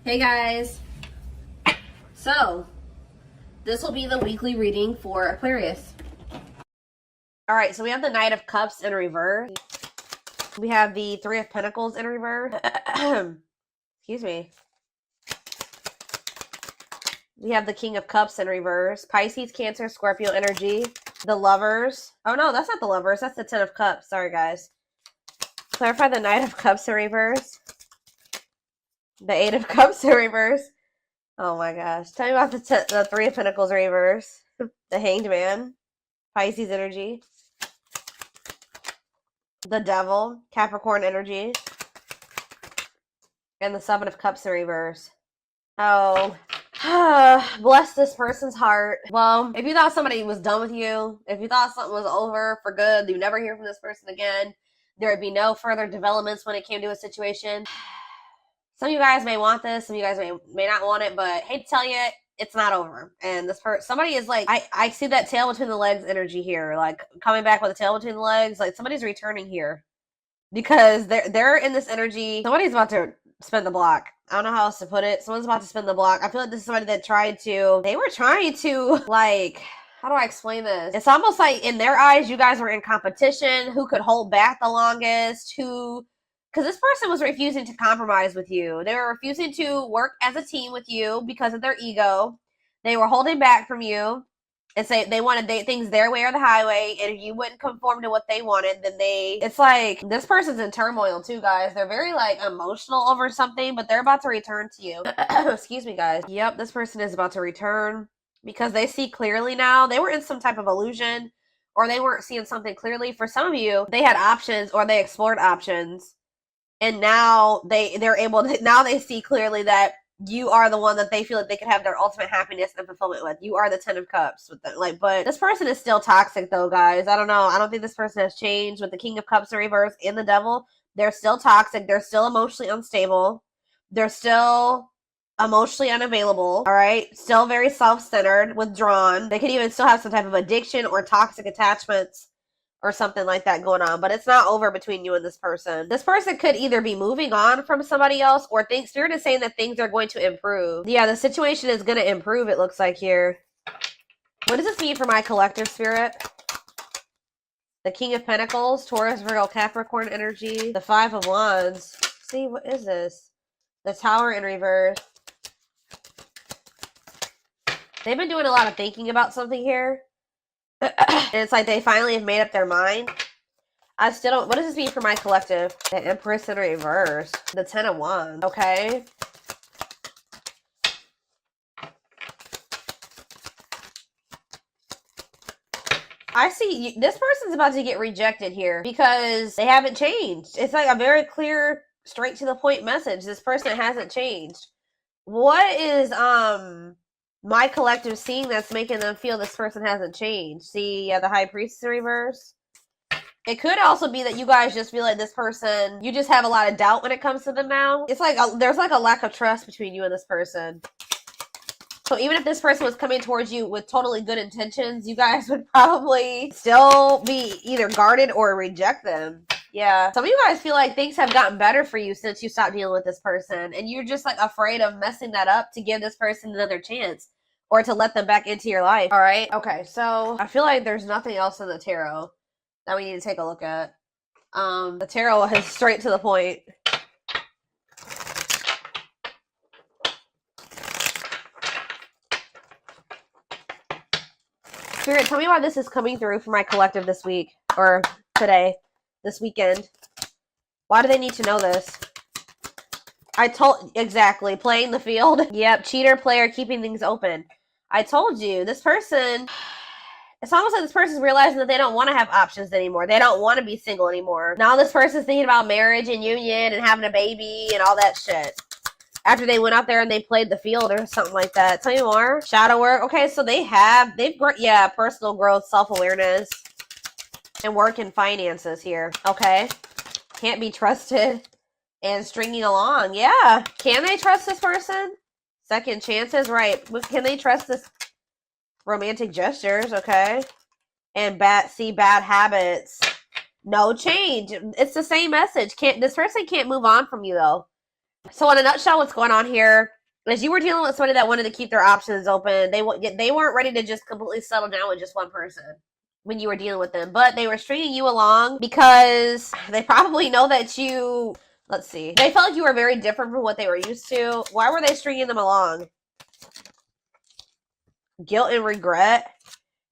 Hey guys, so this will be the weekly reading for Aquarius. All right, so we have the Knight of Cups in reverse. We have the Three of Pentacles in reverse. Excuse me. We have the King of Cups in reverse. Pisces, Cancer, Scorpio energy. The Lovers. Oh no, that's not the Lovers. That's the Ten of Cups. Sorry guys. Clarify the Knight of Cups in reverse. The Eight of Cups in reverse. Oh my gosh. Tell me about the Three of Pentacles reverse. The Hanged Man. Pisces energy. The Devil. Capricorn energy. And the Seven of Cups in reverse. Oh. Bless this person's heart. Well, if you thought somebody was done with you, if you thought something was over for good, you never hear from this person again, there would be no further developments when it came to a situation. Some of you guys may want this, some of you guys may not want it, but hate to tell you, it's not over. And this somebody is like, I see that tail between the legs energy here, like coming back with a tail between the legs, like somebody's returning here. Because they're in this energy. Somebody's about to spin the block. I don't know how else to put it. Someone's about to spin the block. I feel like this is somebody that they were trying to, like, how do I explain this? It's almost like in their eyes, you guys were in competition. Who could hold back the longest? Because this person was refusing to compromise with you. They were refusing to work as a team with you because of their ego. They were holding back from you and say they wanted things their way or the highway. And if you wouldn't conform to what they wanted, then it's like this person's in turmoil too, guys. They're very like emotional over something, but they're about to return to you. Excuse me, guys. Yep, this person is about to return because they see clearly now. They were in some type of illusion or they weren't seeing something clearly. For some of you, they had options or they explored options. And now they're able to, now they see clearly that you are the one that they feel like they could have their ultimate happiness and fulfillment with. You are the Ten of Cups with them. Like, but this person is still toxic though, guys. I don't know. I don't think this person has changed with the King of Cups in reverse and the Devil. They're still toxic. They're still emotionally unstable. They're still emotionally unavailable. All right. Still very self-centered, withdrawn. They could even still have some type of addiction or toxic attachments or something like that going on, but it's not over between you and this person. This person could either be moving on from somebody else or Spirit is saying that things are going to improve. Yeah, the situation is going to improve, it looks like here. What does this mean for my collective, Spirit? The King of Pentacles, Taurus, Virgo, Capricorn energy. The Five of Wands. See, what is this? The Tower in reverse. They've been doing a lot of thinking about something here. And it's like they finally have made up their mind. I still don't. What does this mean for my collective? The Empress in reverse. The Ten of Wands. Okay. I see this person's about to get rejected here because they haven't changed. It's like a very clear, straight to the point message. This person hasn't changed. What is my collective seeing that's making them feel this person hasn't changed? See, yeah, the High Priestess in reverse. It could also be that you guys just feel like this person, you just have a lot of doubt when it comes to them now. It's like there's like a lack of trust between you and this person. So even if this person was coming towards you with totally good intentions, you guys would probably still be either guarded or reject them. Yeah. Some of you guys feel like things have gotten better for you since you stopped dealing with this person. And you're just like afraid of messing that up to give this person another chance or to let them back into your life. All right. Okay. So I feel like there's nothing else in the tarot that we need to take a look at. The tarot is straight to the point. Spirit, tell me why this is coming through for my collective this week or today. This weekend. Why do they need to know this? Exactly, playing the field. Yep, cheater, player, keeping things open. I told you, this person, it's almost like this person's realizing that they don't want to have options anymore. They don't want to be single anymore. Now this person's thinking about marriage and union and having a baby and all that shit. After they went out there and they played the field or something like that. Tell me more. Shadow work. Okay, so yeah, personal growth, self-awareness. And work and finances here. Okay. Can't be trusted and stringing along. Yeah. Can they trust this person? Second chances. Right. Can they trust this? Romantic gestures. Okay. And bad habits. No change. It's the same message. This person can't move on from you though. So in a nutshell, what's going on here is you were dealing with somebody that wanted to keep their options open. They weren't ready to just completely settle down with just one person when you were dealing with them, but they were stringing you along because they probably know that you, let's see, they felt like you were very different from what they were used to. Why were they stringing them along? Guilt and regret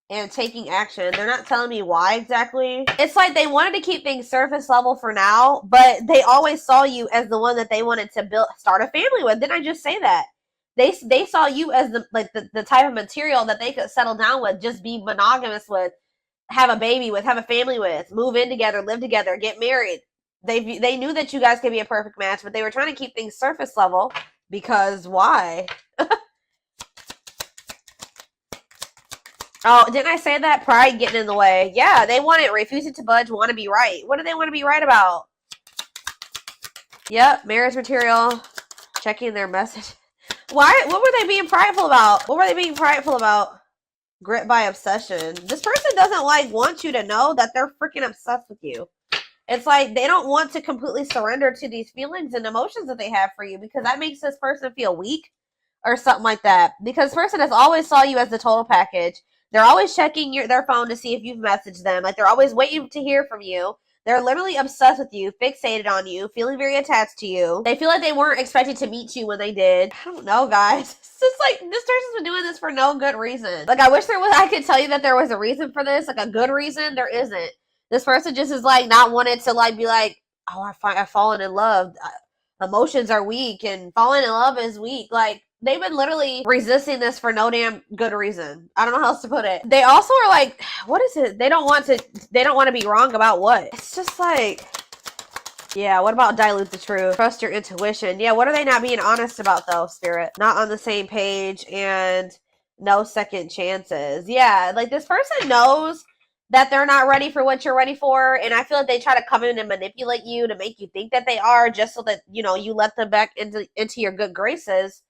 and taking action. They're not telling me why exactly. It's like they wanted to keep things surface level for now, but they always saw you as the one that they wanted to start a family with. Didn't I just say that? They saw you as the type of material that they could settle down with, just be monogamous with, have a baby with, have a family with, move in together, live together, get married. They knew that you guys could be a perfect match, but they were trying to keep things surface level because why? Oh, didn't I say that? Pride getting in the way. Yeah, they want it. Refusing to budge, want to be right. What do they want to be right about? Yep, marriage material. Checking their message. Why? What were they being prideful about? What were they being prideful about? Grit by obsession. This person doesn't want you to know that they're freaking obsessed with you. It's like they don't want to completely surrender to these feelings and emotions that they have for you because that makes this person feel weak or something like that. Because this person has always saw you as the total package. They're always checking their phone to see if you've messaged them. Like, they're always waiting to hear from you. They're literally obsessed with you, fixated on you, feeling very attached to you. They feel like they weren't expected to meet you when they did. I don't know, guys. It's just like, this person's been doing this for no good reason. Like, I wish I could tell you that there was a reason for this, like a good reason. There isn't. This person just is like not wanted to be like, oh, I've fallen in love. Emotions are weak and falling in love is weak. Like, they've been literally resisting this for no damn good reason. I don't know how else to put it. They also are like, what is it? They don't want to be wrong about what? It's just like, yeah, what about dilute the truth? Trust your intuition. Yeah, what are they not being honest about though, Spirit? Not on the same page and no second chances. Yeah, like this person knows that they're not ready for what you're ready for, and I feel like they try to come in and manipulate you to make you think that they are, just so that, you know, you let them back into your good graces.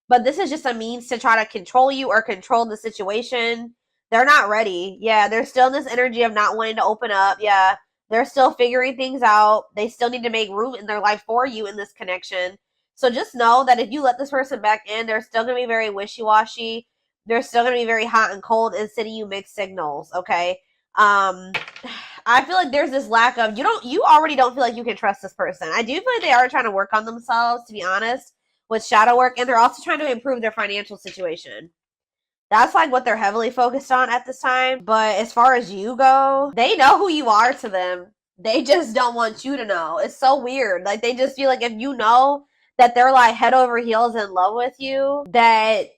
But this is just a means to try to control you or control the situation. They're not ready. Yeah, they're still in this energy of not wanting to open up. Yeah, they're still figuring things out. They still need to make room in their life for you in this connection. So just know that if you let this person back in, they're still going to be very wishy-washy. They're still going to be very hot and cold and sending you mixed signals, okay? I feel like there's this lack of, you already don't feel like you can trust this person. I do feel like they are trying to work on themselves, to be honest, with shadow work, and they're also trying to improve their financial situation. That's like what they're heavily focused on at this time. But as far as you go, they know who you are to them. They just don't want you to know. It's so weird. Like, they just feel like if you know that they're like head over heels in love with you, that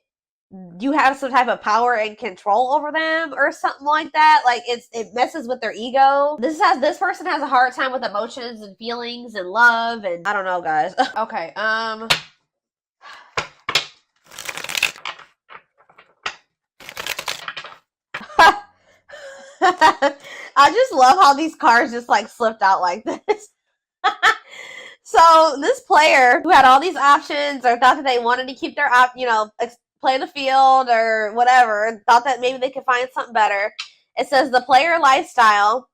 you have some type of power and control over them or something like that. Like, it messes with their ego. This person has a hard time with emotions and feelings and love, and I don't know, guys. Okay, I just love how these cards just like slipped out like this. So this player who had all these options, or thought that they wanted to keep their play the field or whatever, and thought that maybe they could find something better. It says the player lifestyle.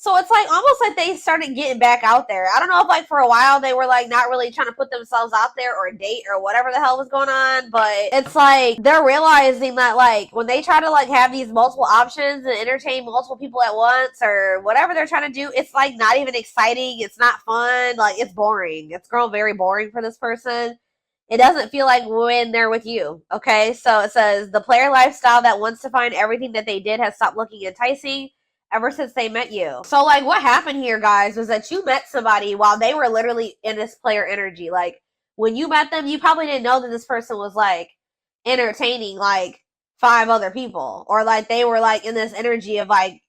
So it's like almost like they started getting back out there. I don't know if like for a while they were like not really trying to put themselves out there or date or whatever the hell was going on, but it's like they're realizing that like when they try to like have these multiple options and entertain multiple people at once or whatever they're trying to do, it's like not even exciting. It's not fun. Like, it's boring. It's grown very boring for this person. It doesn't feel like when they're with you. Okay, so it says the player lifestyle that wants to find everything that they did has stopped looking enticing ever since they met you. So like what happened here, guys, was that you met somebody while they were literally in this player energy. Like, when you met them, you probably didn't know that this person was like entertaining like 5 other people, or like they were like in this energy of like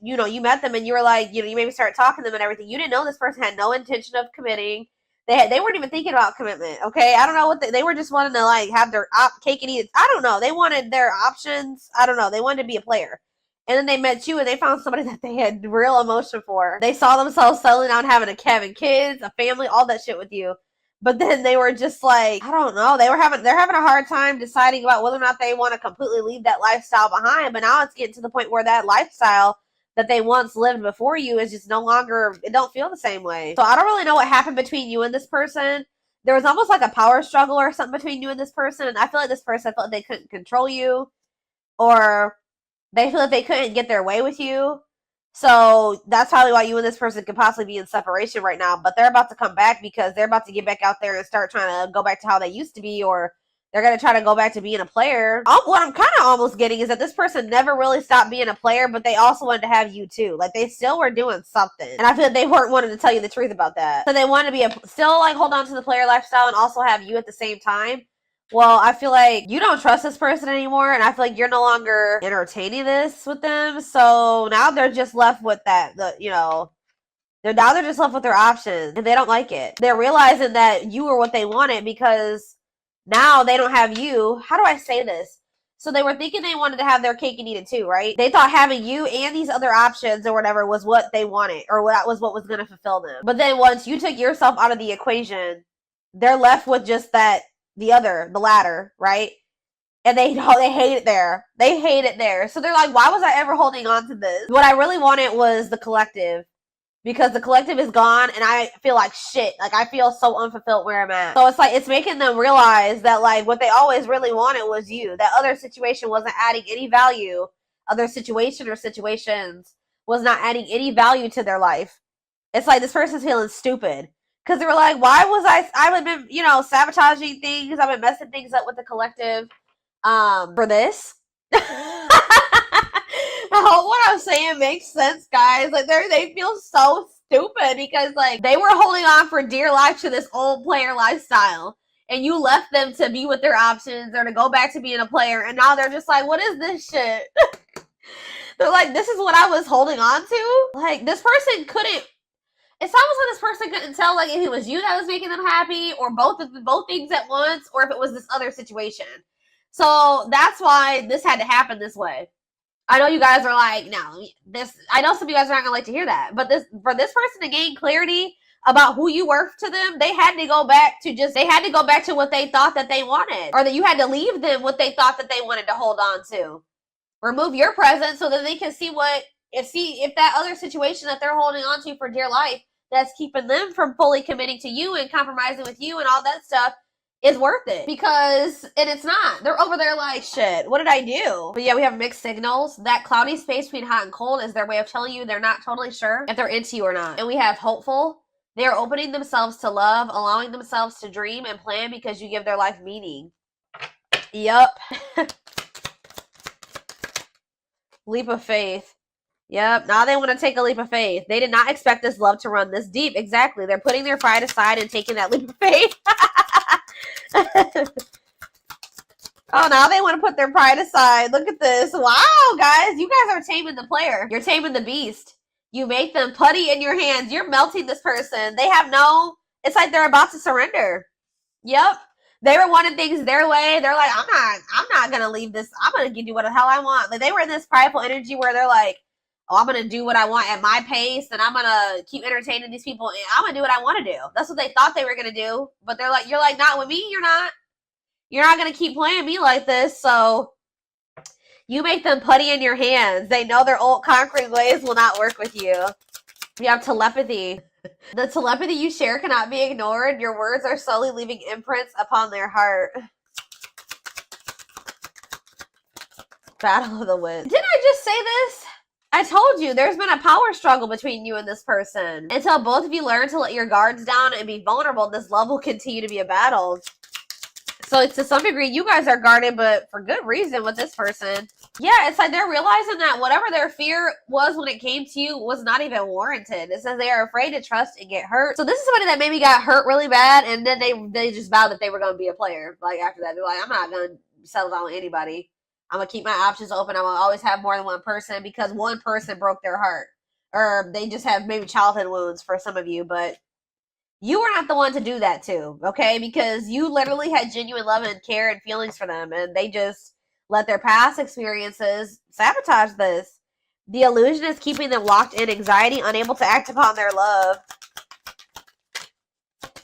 you know, you met them and you were like, you know, you maybe start talking to them and everything. You didn't know this person had no intention of committing. They weren't even thinking about commitment. Okay, I don't know what they were just wanting to like have their cake and eat it. I don't know. They wanted their options. I don't know. They wanted to be a player. And then they met you and they found somebody that they had real emotion for. They saw themselves settling down, having kids, a family, all that shit with you. But then they were just like, I don't know. They're having a hard time deciding about whether or not they want to completely leave that lifestyle behind. But now it's getting to the point where that lifestyle that they once lived before you is just no longer, it don't feel the same way. So I don't really know what happened between you and this person. there was almost like a power struggle or something between you and this person. And I feel like this person felt like they couldn't control you, or they feel like they couldn't get their way with you. So that's probably why you and this person could possibly be in separation right now. But they're about to come back because they're about to get back out there and start trying to go back to how they used to be, or they're going to try to go back to being a player. What I'm kind of almost getting is that this person never really stopped being a player, but they also wanted to have you too. Like, they still were doing something. And I feel like they weren't wanting to tell you the truth about that. So they wanted to be still like hold on to the player lifestyle and also have you at the same time. Well, I feel like you don't trust this person anymore, and I feel like you're no longer entertaining this with them. So now they're just left with that, they're just left with their options, and they don't like it. They're realizing that you were what they wanted because now they don't have you. How do I say this? So they were thinking they wanted to have their cake and eat it too, right? They thought having you and these other options or whatever was what they wanted, or that was what was going to fulfill them. But then once you took yourself out of the equation, they're left with just that, the latter, right? And they hate it there. They hate it there. So they're like, why was I ever holding on to this? What I really wanted was the collective, because the collective is gone and I feel like shit. Like, I feel so unfulfilled where I'm at. So it's like, it's making them realize that like what they always really wanted was you. That other situation wasn't adding any value. Other situation or situations was not adding any value to their life. It's like this person's feeling stupid. Because they were like, why was I've been, sabotaging things. I've been messing things up with the collective for this. I hope what I'm saying makes sense, guys. Like, they feel so stupid because, like, they were holding on for dear life to this old player lifestyle. And you left them to be with their options or to go back to being a player. And now they're just like, what is this shit? They're like, this is what I was holding on to? Like, this person couldn't. It's almost like this person couldn't tell, like, if it was you that was making them happy, or both things at once, or if it was this other situation. So that's why this had to happen this way. I know you guys are like, no, I know some of you guys are not gonna like to hear that, but for this person to gain clarity about who you were to them, they had to go back to what they thought that they wanted, or that you had to leave them what they thought that they wanted to hold on to. Remove your presence so that they can see if that other situation that they're holding on to for dear life that's keeping them from fully committing to you and compromising with you and all that stuff is worth it. And it's not. They're over there like, shit, what did I do? But yeah, we have mixed signals. That cloudy space between hot and cold is their way of telling you they're not totally sure if they're into you or not. And we have hopeful. They are opening themselves to love, allowing themselves to dream and plan because you give their life meaning. Yup. Leap of faith. Yep, now they want to take a leap of faith. They did not expect this love to run this deep. Exactly. They're putting their pride aside and taking that leap of faith. Oh, now they want to put their pride aside. Look at this. Wow, guys. You guys are taming the player. You're taming the beast. You make them putty in your hands. You're melting this person. It's like they're about to surrender. Yep. They were wanting things their way. They're like, I'm not going to leave this. I'm going to give you what the hell I want. Like, they were in this prideful energy where they're like, oh, I'm going to do what I want at my pace, and I'm going to keep entertaining these people, and I'm going to do what I want to do. That's what they thought they were going to do. But you're like, not with me, you're not. You're not going to keep playing me like this, so you make them putty in your hands. They know their old conquering ways will not work with you. We have telepathy. The telepathy you share cannot be ignored. Your words are slowly leaving imprints upon their heart. Battle of the Winds. Didn't I just say this? I told you, there's been a power struggle between you and this person. Until both of you learn to let your guards down and be vulnerable, this love will continue to be a battle. So to some degree, you guys are guarded, but for good reason with this person. Yeah, it's like they're realizing that whatever their fear was when it came to you was not even warranted. It says they are afraid to trust and get hurt. So this is somebody that maybe got hurt really bad, and then they just vowed that they were going to be a player. Like, after that, they're like, I'm not going to settle down with anybody. I'm going to keep my options open. I'm going to always have more than one person because one person broke their heart. Or they just have maybe childhood wounds for some of you, but you were not the one to do that to, okay? Because you literally had genuine love and care and feelings for them, and they just let their past experiences sabotage this. The illusion is keeping them locked in anxiety, unable to act upon their love.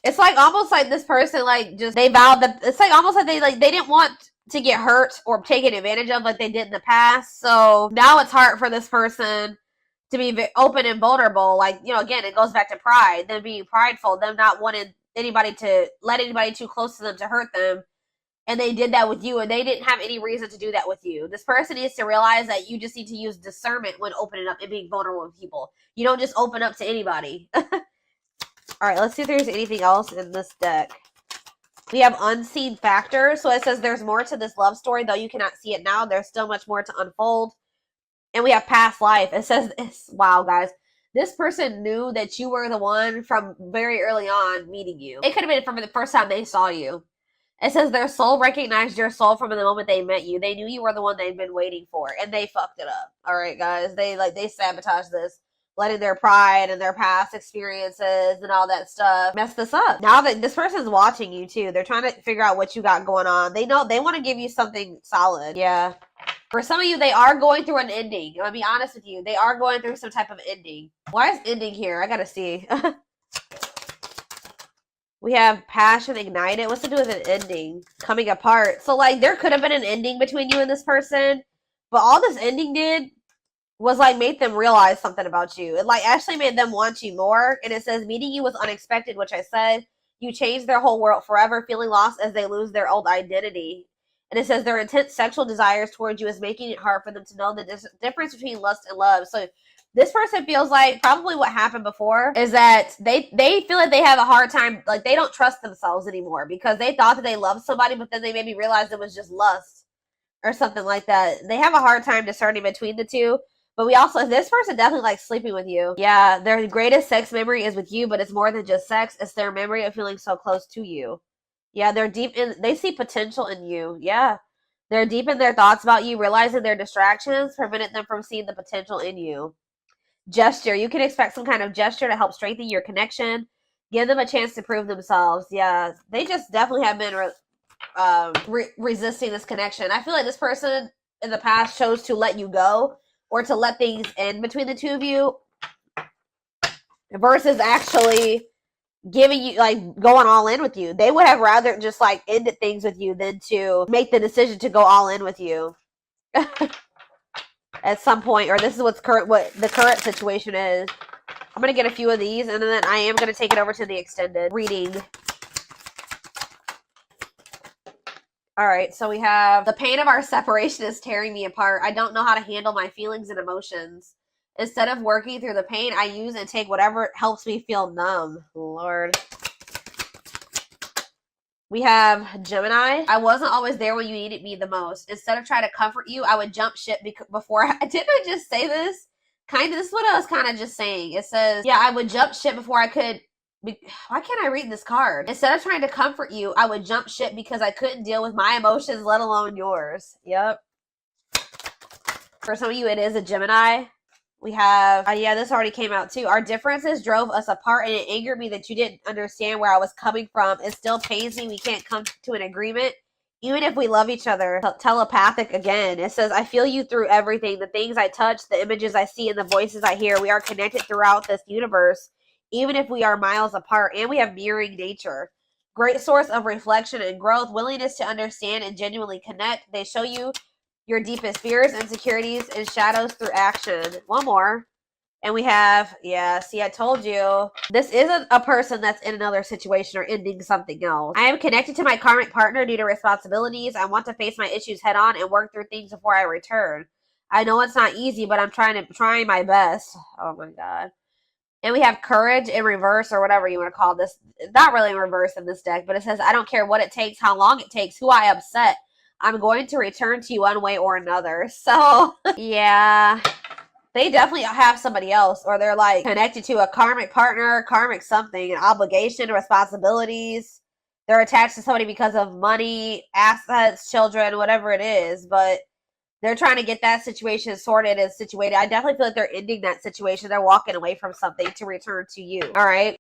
It's like almost like this person, like, just, they vowed that, it's like almost like they didn't want to get hurt or taken advantage of like they did in the past. So now it's hard for this person to be open and vulnerable. Like, again, it goes back to pride, them being prideful, them not wanting anybody to let anybody too close to them to hurt them. And they did that with you, and they didn't have any reason to do that with you. This person needs to realize that you just need to use discernment when opening up and being vulnerable with people. You don't just open up to anybody. All right, let's see if there's anything else in this deck. We have unseen factors. So it says there's more to this love story, though you cannot see it now. There's still much more to unfold. And we have past life. It says, wow, guys. This person knew that you were the one from very early on meeting you. It could have been from the first time they saw you. It says their soul recognized your soul from the moment they met you. They knew you were the one they'd been waiting for, and they fucked it up. All right, guys. They sabotaged this, letting their pride and their past experiences and all that stuff mess this up. Now that this person's watching you too, they're trying to figure out what you got going on. They know they want to give you something solid. Yeah. For some of you, they are going through an ending. I'll be honest with you. They are going through some type of ending. Why is ending here? I gotta see. We have passion ignited. What's to do with an ending? Coming apart. So, like, there could have been an ending between you and this person, but all this ending did was, like, make them realize something about you. It, like, actually made them want you more. And it says, meeting you was unexpected, which I said. You changed their whole world forever, feeling lost as they lose their old identity. And it says, their intense sexual desires towards you is making it hard for them to know the difference between lust and love. So, this person feels like probably what happened before is that they feel like they have a hard time, like they don't trust themselves anymore because they thought that they loved somebody, but then they maybe realized it was just lust or something like that. They have a hard time discerning between the two. But we also, this person definitely likes sleeping with you. Yeah, their greatest sex memory is with you, but it's more than just sex. It's their memory of feeling so close to you. Yeah, they're deep in, they see potential in you. Yeah. They're deep in their thoughts about you, realizing their distractions prevented them from seeing the potential in you. Gesture. You can expect some kind of gesture to help strengthen your connection. Give them a chance to prove themselves. Yeah, they just definitely have been resisting this connection. I feel like this person in the past chose to let you go or to let things end between the two of you versus actually giving you, like, going all in with you. They would have rather just, like, ended things with you than to make the decision to go all in with you. At some point, or this is what the current situation is. I'm going to get a few of these, and then I am going to take it over to the extended reading. All right, so we have, the pain of our separation is tearing me apart. I don't know how to handle my feelings and emotions. Instead of working through the pain, I use and take whatever helps me feel numb. Lord. We have Gemini. I wasn't always there when you needed me the most. Instead of trying to comfort you, I would jump ship before didn't I just say this? This is what I was kind of just saying. It says, yeah, I would jump ship before I could. Why can't I read this card? Instead of trying to comfort you, I would jump ship because I couldn't deal with my emotions, let alone yours. Yep. For some of you, it is a Gemini. We have, yeah, this already came out too. Our differences drove us apart, and it angered me that you didn't understand where I was coming from. It still pains me we can't come to an agreement, even if we love each other. Telepathic again. It says, I feel you through everything. The things I touch, the images I see, and the voices I hear. We are connected throughout this universe, even if we are miles apart, and we have mirroring nature. Great source of reflection and growth, willingness to understand and genuinely connect. They show you your deepest fears, insecurities, and shadows through action. One more. And we have, yeah, see, I told you. This isn't a person that's in another situation or ending something else. I am connected to my karmic partner due to responsibilities. I want to face my issues head on and work through things before I return. I know it's not easy, but I'm trying my best. Oh my God. And we have courage in reverse, or whatever you want to call this. It's not really in reverse in this deck, but it says, I don't care what it takes, how long it takes, who I upset. I'm going to return to you one way or another. So, yeah, they definitely have somebody else, or they're like connected to a karmic partner, karmic something, an obligation, responsibilities. They're attached to somebody because of money, assets, children, whatever it is. But they're trying to get that situation sorted and situated. I definitely feel like they're ending that situation. They're walking away from something to return to you. All right.